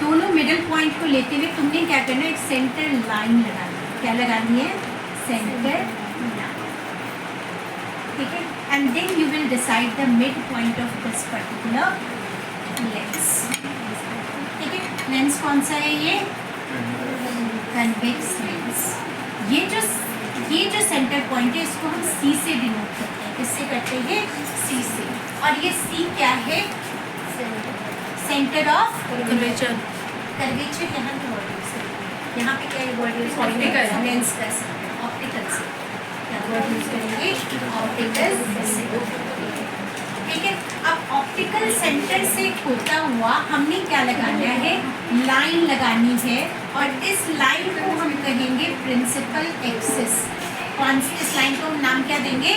दोनों middle point को लेते हुए तुमने क्या करना है, एक सेंटर लाइन लगानी है। क्या लगानी है? Centre line. ठीक है, and then you will decide the mid point of this particular lens. ठीक है, लेंस कौन सा है? ये कन्वेक्स लेंस। ये जो सेंटर पॉइंट है इसको हम सी से डिनोट करते हैं। किससे करते हैं? सी से। और ये सी क्या है? Centre of curvature. कर्वेचर यहाँ पे वर्ड यूज करेंगे। यहाँ पे क्या वर्ड यूज करेंगे? लेंस का सेंटर, ऑप्टिकल से क्या वर्ड यूज करेंगे? ऑप्टिकल से। ठीक है, अब ऑप्टिकल सेंटर से होता हुआ हमने क्या लगाना है? लाइन लगानी है, और इस लाइन को हम कहेंगे प्रिंसिपल एक्सिस। कौन सी? इस लाइन को हम नाम क्या देंगे?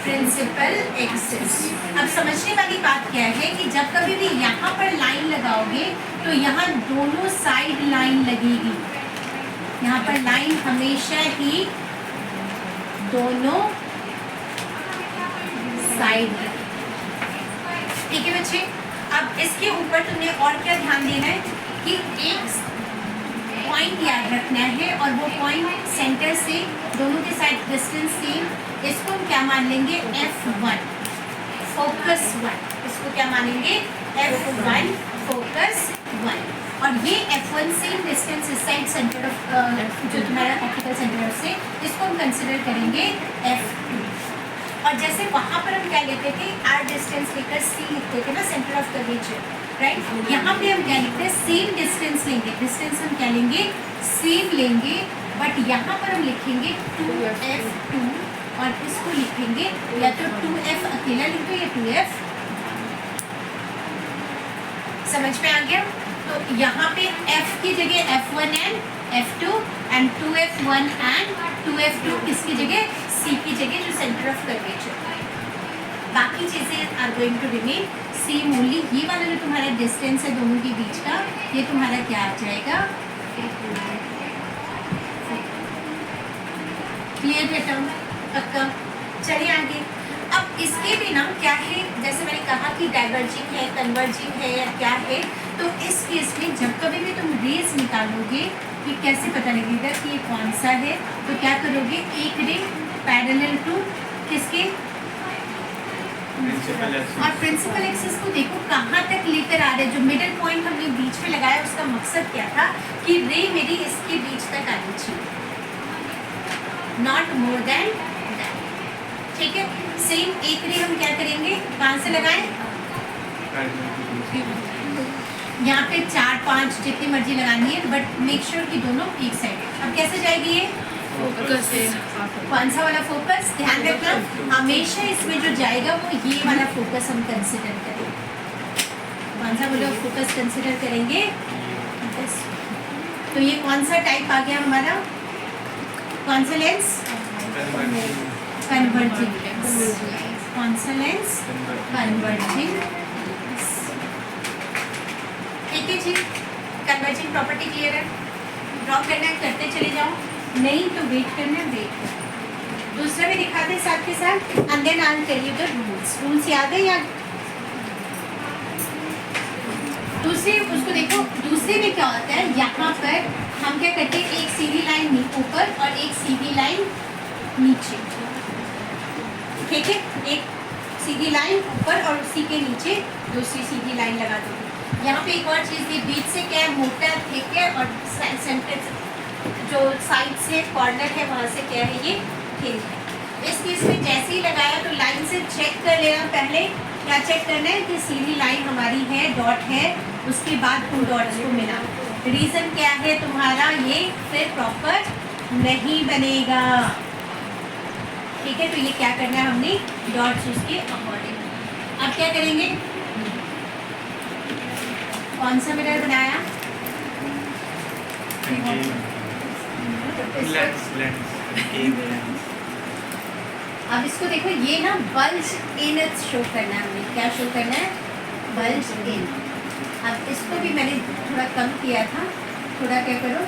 Principal axis. अब समझने वाली बात क्या है कि जब कभी भी यहाँ पर लाइन लगाओगे तो यहाँ दोनों साइड लाइन लगेगी। यहाँ पर लाइन हमेशा ही दोनों साइड लगेगी। ठीक है बच्चे, अब इसके ऊपर तुमने और क्या ध्यान देना है कि एक पॉइंट याद रखना है, और वो पॉइंट सेंटर से दोनों के साइड डिस्टेंस सेम। इसको हम क्या मान लेंगे? F1 focus 1। इसको क्या मानेंगे? F1 focus 1। और ये F1 सेम डिस्टेंस इस साइड सेंटर ऑफ जो तुम्हारा ऑप्टिकल सेंटर है उससे, इसको हम कंसिडर करेंगे F2। और जैसे वहाँ पर हम क्या लेते थे? आर डिस्टेंस लेकर सी लिखते थे ना, सेंटर ऑफ कर्वेचर, राइट? यहाँ पे हम क्या लिखते हैं? सेम डिस्टेंस लेंगे। डिस्टेंस हम क्या लेंगे? सेम लेंगे, बट यहाँ पर हम लिखेंगे 2F2, और इसको लिखेंगे या तो 2F अकेला लिख दो या 2F। समझ में आ गया? तो यहाँ पे F की जगह F1 and F2 and 2F1 and 2F2 किसकी जगह? C की जगह, जो सेंटर ऑफ कर्वेचर। बाकी चीजें are going to remain same only. ये वाला जो तुम्हारा डिस्टेंस है दोनों के बीच का, ये तुम्हारा क्या आ जाएगा? क्लियर है टर्म? पक्का? चलिए आगे। अब इसके भी ना क्या है, जैसे मैंने कहा कि डाइवर्जिंग है, कन्वर्जिंग है, या क्या है, तो इस केस में जब कभी भी तुम रेज निकालोगे कि कैसे पता लगेगा कि ये कौन सा है, तो क्या करोगे? एक रे पैरेलल टू किसके? और प्रिंसिपल एक्सिस को देखो कहाँ तक लेकर आ रहे हैं। जो मिडिल पॉइंट हमने बीच में लगाया उसका मकसद क्या था कि रे मेरी इसके बीच तक आनी चाहिए, नॉट मोर देन दैट। ठीक है, सेम एक रे हम क्या करेंगे? कहाँ से लगाएं? यहाँ पे 4-5 जितनी मर्जी लगानी है, बट मेक श्योर कि दोनों एक साइड। अब कैसे जाएगी ये? फोकस है। कौन सा वाला फोकस? ध्यान रखना, हमेशा इसमें जो जाएगा वो ये वाला फोकस हम कंसिडर करेंगे। कौन सा वाला फोकस कंसिडर करेंगे? तो ये कौन सा टाइप आ गया हमारा? कौन सा लेंस? Converging lens. कौन सा लेंस? Converging lens. ठीक है जी, कन्वर्जिंग प्रॉपर्टी क्लियर है? ड्रॉ करना है करते चले जाओ, नहीं तो वेट करना है, वेट करना। दूसरा भी दिखाते हैं साथ के साथ, and then I will tell you the rules. Rules याद है या? दूसरे उसको देखो, दूसरे में क्या होता है, यहाँ पर हम क्या करते हैं? एक सीधी लाइन ऊपर और एक सीधी लाइन नीचे। ठीक है, एक सीधी लाइन ऊपर और उसी के नीचे दूसरी सीधी लाइन लगा दो। यहाँ पे एक और चीज़ थी, बीच से क्या है? मोटा थिक है, और सेंटर जो साइड से कॉर्नर है वहाँ से क्या है? ये थिन है। इस केस में जैसे ही लगाया तो लाइन से चेक कर लेना। पहले क्या चेक करना है कि सीधी लाइन हमारी है, डॉट है, उसके बाद उन डॉट्स को मिला। रीज़न क्या है तुम्हारा? ये फिर प्रॉपर नहीं बनेगा। ठीक है, तो ये क्या करना है हमने? डॉट्स उसके अकॉर्डिंग। अब क्या करेंगे? कौन सा मिरर बनाया? अब इसको देखो, ये ना बल्ज इन शो करना है हमें। क्या शो करना है? बल्ज इन। अब इसको भी मैंने थोड़ा कम किया था, थोड़ा क्या करो,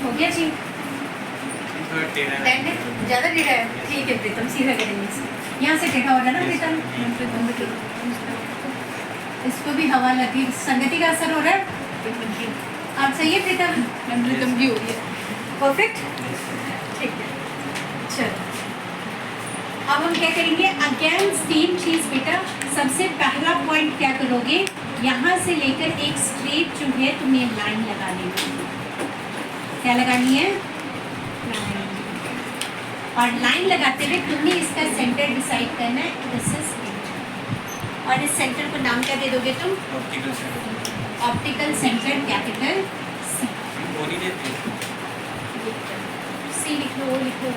हो गया जी? ज़्यादा टेढ़ा है? ठीक है प्रीतम, सीधा करेंगे इसे। यहाँ से टेढ़ा हो रहा है ना प्रीतम? इसको भी हवा लगी, संगति का असर हो रहा है। आप सही है प्रीतम? रिदम भी हो रही है। परफेक्ट, ठीक है। चलो अब हम क्या करेंगे, अगेन सेम चीज बेटा। सबसे पहला पॉइंट क्या करोगे, यहाँ से लेकर एक स्ट्रेट जो है तुम्हें लाइन लगा लेनी है। क्या लगानी है? और लाइन लगाते हुए तुमने इसका सेंटर डिसाइड करना है, दिस इज इट। और इस सेंटर को नाम क्या दे दोगे तुम? Optical centre. Optical centre capital C. वो नहीं देते। सी लिख लो, वो लिखो।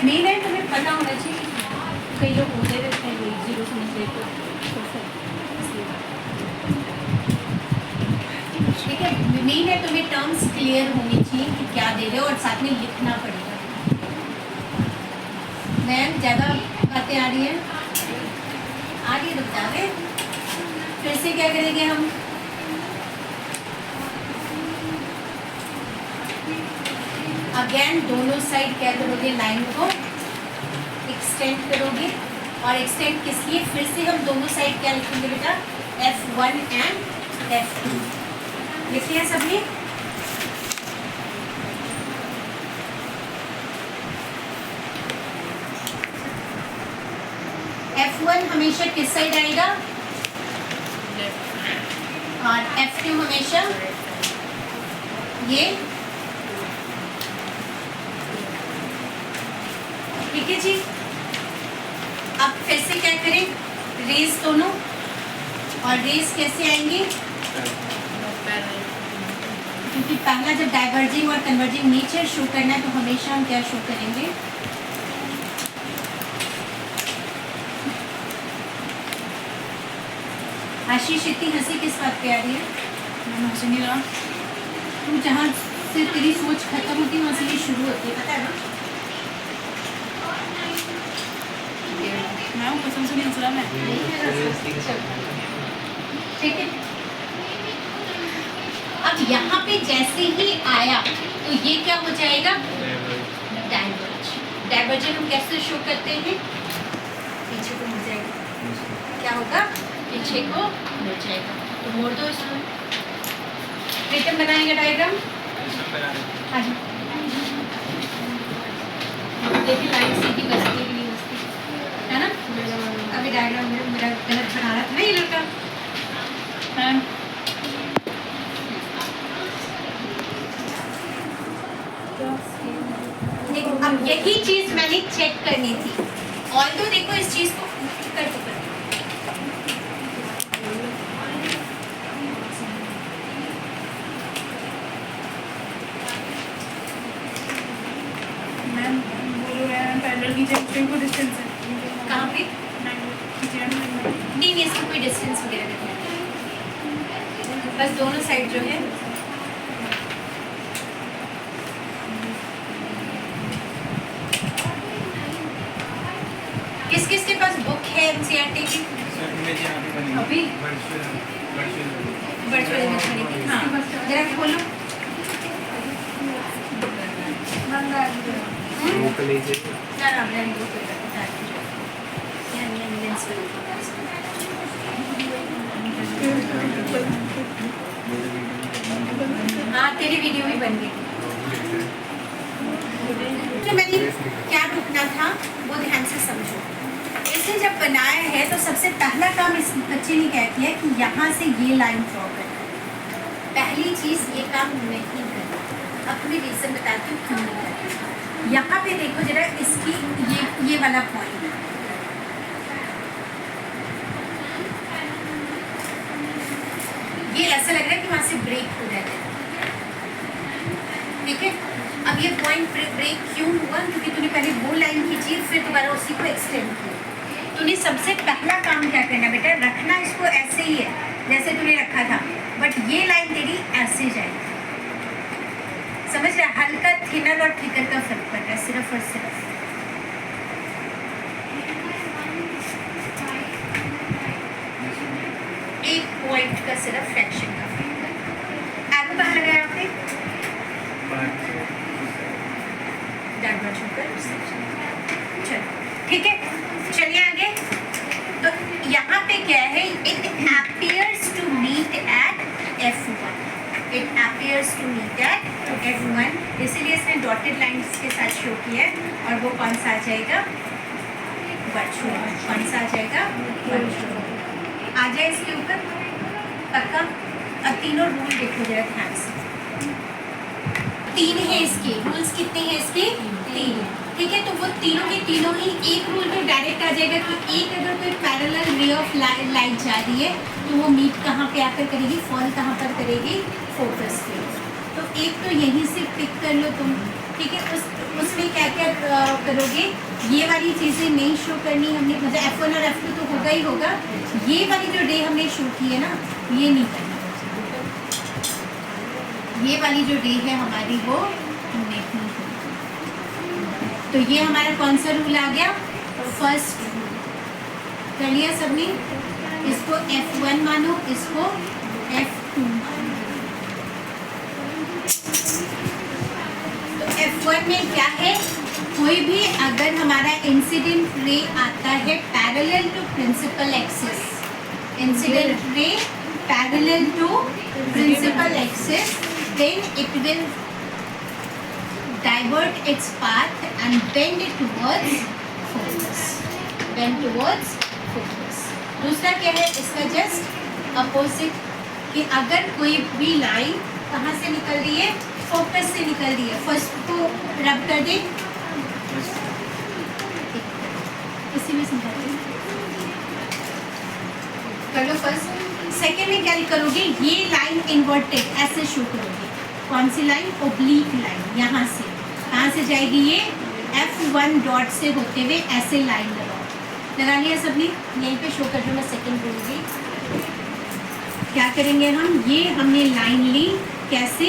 मेन है तुम्हें पता होना चाहिए, कई लोग होते रहते हैं वही जीरो समझते तो ठीक है। मेन है तुम्हें टर्म्स क्लियर होनी चाहिए कि क्या दे रहे हो, और साथ में लिखना पड़ेगा। मैम ज़्यादा बातें आ रही है, आ रही है तो बता रहे। फिर से क्या करेंगे हम, अगेन दोनों साइड क्या करोगे, लाइन को एक्सटेंड करोगे। और एक्सटेंड किस लिए, फिर से हम दोनों साइड क्या लिखेंगे बेटा, F1 एंड F2 लिख लिया सबने। F1 हमेशा किस साइड आएगा, और F2 हमेशा ये, ठीक है जी। अब फिर से क्या करें, रेस दोनों, और रेस कैसे आएंगे, क्योंकि पहला जब डाइवर्जिंग और कन्वर्जिंग नेचर शो करना है तो हमेशा हम क्या शो करेंगे, आशीष इतनी हंसी किस बात पे आ रही है? मैं हंस नहीं रहा। तू जहाँ से तेरी सोच खत्म होती है वहाँ से ये शुरू होती है, पता है ना? मैं कसम से नहीं हंस रहा मैं। ठीक है। अब यहाँ पे जैसे ही आया तो ये क्या हो जाएगा, डाइवर्ज। डाइवर्जन हम कैसे शो करते हैं, पीछे को मुड़ जाएगा, क्या होगा, पीछे को मुड़ जाएगा। तो मोड़ दो इसको। प्रीतम बनाएंगे डायग्राम। हाँ जी, देखिए लाइन सीधी बसती है कि नहीं बसती, है ना? अभी डायग्राम मेरा गलत बना रहा था ना ये लड़का। देखो अब यही चीज मैंने चेक करनी थी, और तो देखो इस चीज को कर दो। मैम बोलो मैम, पैरेलल की जंक्शन को डिस्टेंस है कहाँ पे? नहीं नहीं इसमें कोई डिस्टेंस वगैरह नहीं है, बस दोनों साइड जो है किस किस के पास बुक है एनसीईआरटी की? सर इमेज यहाँ पे बनी है। अभी वर्चुअल इमेज बनेगी। हाँ जरा खोलो। लोकल एज ना ना मैं वो कर रहा था यानी लेंस हाँ तेरी वीडियो भी बन गई। तो मैंने क्या रुकना था वो ध्यान से समझो। इसने जब बनाया है तो सबसे पहला काम इस बच्चे ने क्या किया कि यहाँ से ये लाइन ड्रॉ करना। पहली चीज़ ये काम नहीं करना। अब तुम्हें रीज़न बताती हूँ क्यों नहीं करना। यहाँ पे देखो जरा इसकी ये वाला पॉइंट ये ऐसा लग रहा है कि वहाँ से ब्रेक हो जाता है। ठीक है, अब ये पॉइंट ब्रेक क्यों हुआ? क्योंकि तूने पहले वो लाइन खींची फिर दोबारा उसी को एक्सटेंड किया। तूने सबसे पहला काम क्या करना बेटा, रखना इसको ऐसे ही है जैसे तूने रखा था, बट ये लाइन तेरी ऐसे जाएगी। समझ रहा? हल्का थिनर और थिकर का फर्क पड़ रहा है सिर्फ और सिर्फ। एक पॉइंट का सिर्फ फ्रैक्शन का फर्क। एरो कहाँ लगाया आपने? चलो ठीक है, चलिए आगे। तो यहाँ पे डॉटेड लाइंस के साथ शो किया है, और वो कौन सा आ जाएगा, वर्चुअल। कौन सा आ जाएगा, वर्चुअल। आ जाए इसके ऊपर पक्का। अब तीनों रूल देखो जरा ध्यान से। 3 है इसके रूल्स, कितने हैं इसके, 3। ठीक है, तो वो तीनों के तीनों ही एक रूल में डायरेक्ट आ जाएगा कि एक अगर कोई पैरेलल रे ऑफ लाइट जा रही है तो वो मीट कहाँ पे आकर करेगी, फॉल कहाँ पर करेगी, फोकस पे। तो एक तो यहीं से पिक कर लो तुम। ठीक है, उसमें क्या क्या करोगे, ये वाली चीज़ें नहीं शो करनी हमने, मतलब F1 और F2 तो होगा ही होगा। ये वाली जो रे हमने शो की है ना, ये नहीं करनी। ये वाली जो रे है हमारी वो नहीं है। तो ये हमारा कौन सा रूल आ गया, फर्स्ट रूल। कर लिया सबने, इसको F1 मानो, इसको F2 मानो। तो F1 में क्या है, कोई भी अगर हमारा इंसिडेंट रे आता है parallel to principal axis, incident ray parallel to principal axis, then it will divert its path and bend towards focus, bend towards focus। दूसरा क्या है इसका जस्ट अपोजिट, कि अगर कोई भी लाइन कहाँ से निकल रही है, फोकस से निकल रही है। फर्स्ट को रब कर दे, इसी में समझाते हैं, कर लो फर्स्ट। सेकेंड में क्या करोगे, ये लाइन इन्वर्टेड ऐसे शो करोगे। कौन सी लाइन, ओब्लीक लाइन, यहाँ से कहाँ से जाएगी, ये F1 डॉट से होते हुए ऐसे लाइन लगाओ। लगा लिया सबने, यहीं पे शो कर दो, मैं सेकेंड बोलूँगी। क्या करेंगे हम, ये हमने लाइन ली, कैसे,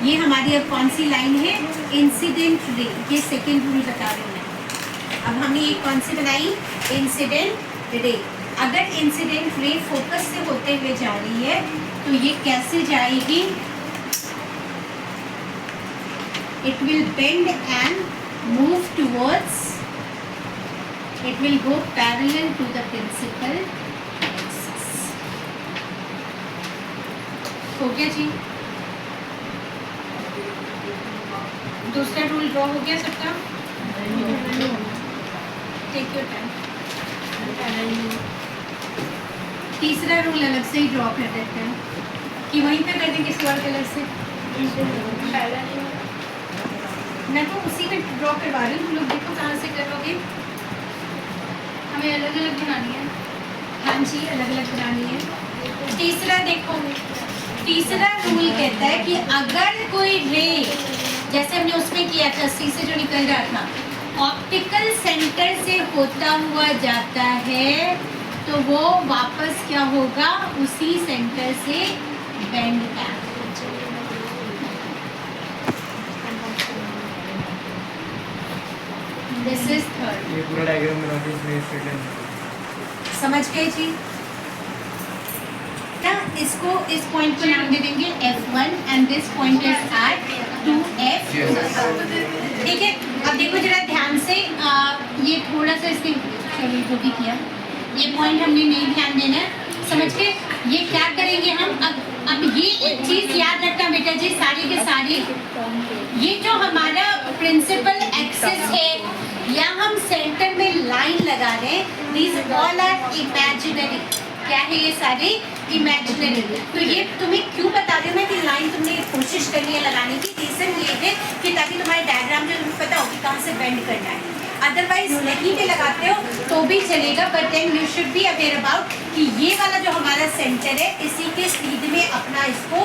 ये हमारी अब कौन सी लाइन है, इंसिडेंट रे, ये सेकेंड रूल बता रही हूँ मैं। अब हमने ये कौन सी बनाई, इंसिडेंट रे। अगर इंसिडेंट रे फोकस से होते हुए जा रही है तो ये कैसे जाएगी, it will bend and move towards, it will go parallel to the principal axis। हो गया जी, दूसरा रूल ड्रॉ हो गया सबका, टेक योर टाइम। तीसरा रूल अलग से ही ड्रॉ कर देते हैं, कि वहीं पे कर दें किसी और कलर से, मैं तो उसी में ड्रॉ करवा रही हूँ, तुम लोग देखो कहाँ से करोगे। हमें अलग अलग बनानी है। हाँ जी, अलग अलग बनानी है। तीसरा देखो, तीसरा रूल कहता है कि अगर कोई रे, जैसे हमने उसमें किया था, सी से जो निकल रहा था, ऑप्टिकल सेंटर से होता हुआ जाता है तो वो वापस क्या होगा, उसी सेंटर से bend back. This is third. ये पूरा डायग्राम बना के इसमें स्ट्रेट लाइन समझ गए जी ना, इसको इस पॉइंट को नाम दे देंगे F1 and this point is at 2F। ठीक है, अब देखो जरा ध्यान से, ये थोड़ा सा इसके, चलो जो भी किया, ये पॉइंट हमने नहीं ध्यान देना है, समझ के। ये क्या करेंगे हम, अब ये एक चीज याद रखना बेटा जी, सारी के सारी, ये जो हमारा प्रिंसिपल एक्सिस है या हम सेंटर में लाइन लगा रहे हैं, दीज ऑल आर इमेजिनरी। क्या है ये सारे इमेजिनरी। तो ये तुम्हें क्यों बता रही हूँ मैं कि लाइन तुमने कोशिश करनी है लगाने की, रीजन ये है कि ताकि तुम्हारे डायग्राम जो तुम्हें पता हो कि कहाँ से बेंड करना है। अदरवाइज नहीं भी लगाते हो तो भी चलेगा, but then you should be aware about कि ये वाला जो हमारा सेंटर है, इसी के सीध में अपना इसको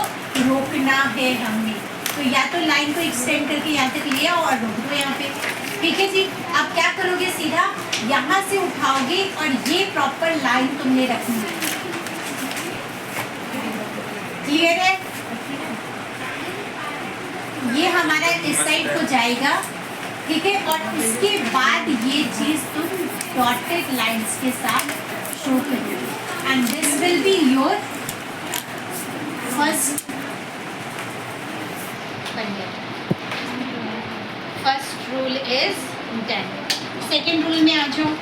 रोकना है हमने। तो या तो लाइन को एक्सटेंड करके यहाँ तक ले आओ और रोक दो यहाँ पे। ठीक है जी, अब क्या करोगे, सीधा यहाँ से उठाओगे और ये प्रॉपर लाइन तुमने रखनी है। क्लियर है, ये हमारा इस साइड को जाएगा। ठीक है, और उसके बाद ये चीज तुम डॉटेड लाइंस के साथ शो करोगे and this will be your first rule is done. Second rule में आ जाओ।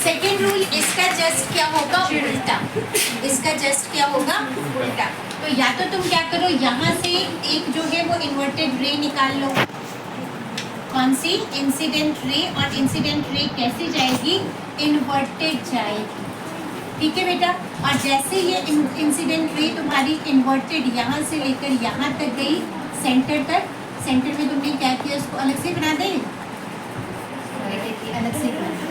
सेकेंड रूल इसका जस्ट क्या होगा, उल्टा। इसका जस्ट क्या होगा, उल्टा। तो या तो तुम क्या करो, यहाँ से एक जो है वो इन्वर्टेड रे निकाल लो। कौन सी, इंसिडेंट रे। और इंसिडेंट रे कैसे जाएगी, इन्वर्टेड जाएगी। ठीक है बेटा। और जैसे ये इंसिडेंट रे तुम्हारी इन्वर्टेड यहाँ से लेकर यहाँ तक गई सेंटर तक, सेंटर में तुमने क्या किया, उसको अलग से बना दें, अलग से बना दें।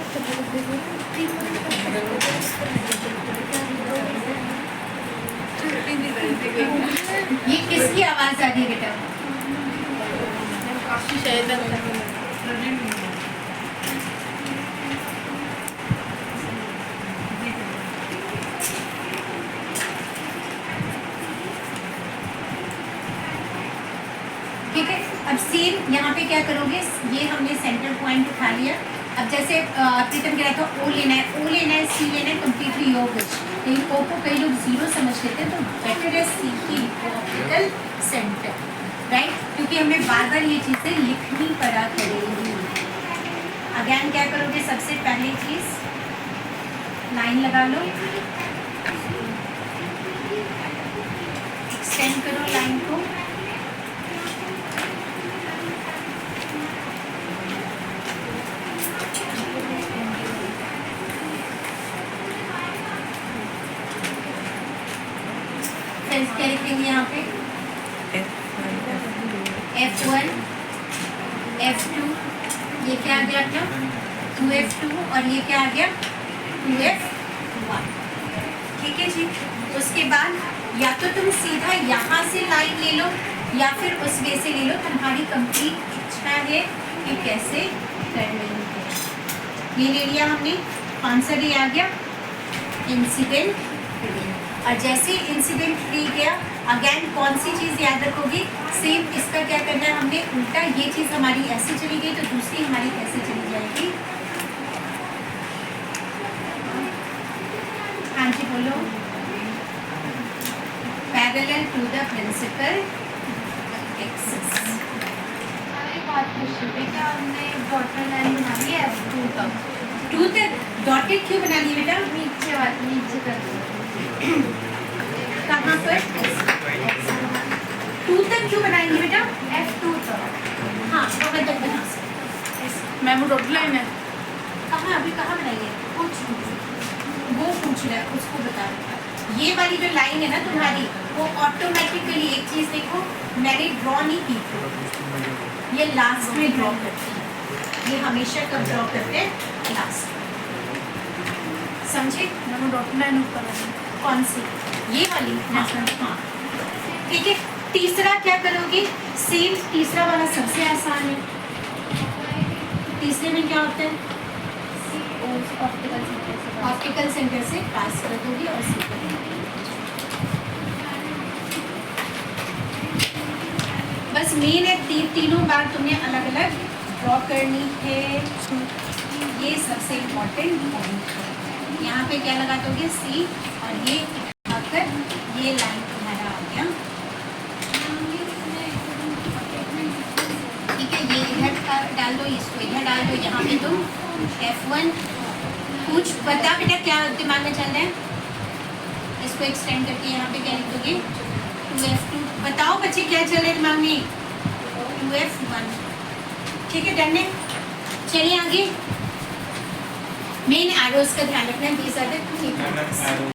ये किसकी आवाज आ रही है बेटा, ठीक है। अब सेम यहाँ पे क्या करोगे, ये हमने सेंटर पॉइंट उठा लिया। अब जैसे प्रीतम कह रहा था ओ लेना है, ओ लेना है, सी लेना है, कम्प्लीटली योग। लेकिन ओ को कई लोग जीरो समझ लेते हैं, तो बेटर है सी की ऑप्टिकल सेंटर, राइट, क्योंकि हमें बार बार ये चीज़ें लिखनी पड़ा करेगी। अगेन क्या करोगे, सबसे पहली चीज़ लाइन लगा लो, एक्सटेंड करो लाइन को। क्या लिखेंगे यहाँ पे, F1, F2, ये क्या आ गया था 2F2, और ये क्या आ गया 2F1। ठीक है जी। उसके बाद या तो तुम सीधा यहाँ से लाइन ले लो या फिर उस वे से ले लो, तुम्हारी कंप्लीट इच्छा है कि कैसे करनी है। ये ले लिया हमने, कौन सा रे आ गया, इंसिडेंट। और जैसे इंसिडेंट रे गया, अगेन कौन सी चीज़ याद रखोगी, सेम इसका क्या करना है हमने, उल्टा। ये चीज़ हमारी ऐसे चली गई तो दूसरी हमारी कैसे चली जाएगी। हाँ जी बोलो, parallel to the principal axis. बेटा हमने डॉटर लाइन बना ली है F2 तक। 2 तक डॉटेड क्यों बना ली बेटा, नीचे कर कहाँ पर 2 तक क्यों बनाएंगे बेटा, F2 तक। हाँ कहाँ तक बना सकते, मैम वो डॉट लाइन है कहाँ, अभी कहाँ बनाइए, वो पूछ रहा है, उसको बता रहा। ये वाली जो लाइन है ना तुम्हारी, वो ऑटोमेटिकली, एक चीज़ देखो, मैंने ड्रॉ नहीं की थी, ये लास्ट में ड्रॉ करती है। ये हमेशा कब ड्रॉ करते हैं, लास्ट। समझे, मैम डॉट लाइन ऊपर है। कौन सी, ये वाली, हाँ हाँ ठीक है। तीसरा क्या करोगे, सेम तीसरा वाला सबसे आसान है। तीसरे में क्या होता है, ऑप्टिकल सेंटर से पास कर दोगे और सी कर दोगे। बस मेन है, तीनों बार तुम्हें अलग अलग ड्रॉ करनी है। ये सबसे इम्पोर्टेंट पॉइंट है। यहाँ पे क्या लगा दोगे, सी, और ये आकर ये लाइन तुम्हारा आ गया। ठीक है, ये इधर डाल दो, इसको इधर डाल दो। यहाँ पे तुम F1 कुछ बता बेटा क्या दिमाग में चल रहा है, इसको एक्सटेंड करके यहाँ पे क्या लिख दोगे 2F2। बताओ बच्चे क्या चल रहा है दिमाग में, 2F1। ठीक है, डन है। चलिए आगे, मेन एरोज का ध्यान रखना है, 20 ठीक है।